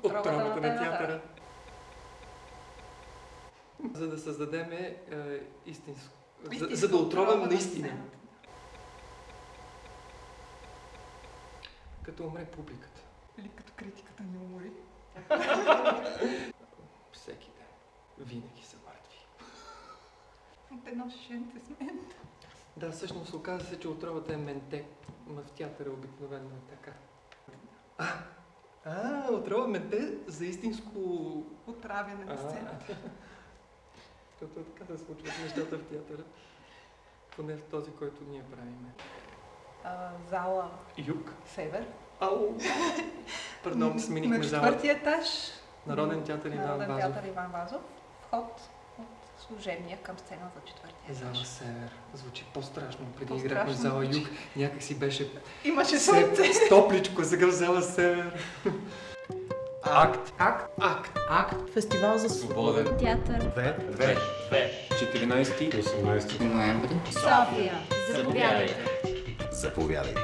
Отровата на театъра. За да създадем истинско. За да отровим наистина. Като умре публиката. Или като критиката не умори. Всеки ден. Винаги са мъртви. Те носиш жените с мен. Да, всъщност оказа се, че отровата е менте. В театъра обикновено е така. Отрова менте за истинско... Отравяне на сцената. Като така се случват нещата в театъра. Поне в този, който ние правиме. Зала Юг. Север. Пардон, сменихме на зала. На четвъртия етаж. Народен театър Иван Вазов. Вход от служебния към сцена за четвъртия етаж. Зала Север. Звучи по-страшно. Преди играхме в зала Юг. Някак си беше... Имаше слънце. Топличко, сега в зала Север. Акт. Фестивал за свободен театър. 14-18 ноември. София. Заповядайте. Заповядайте.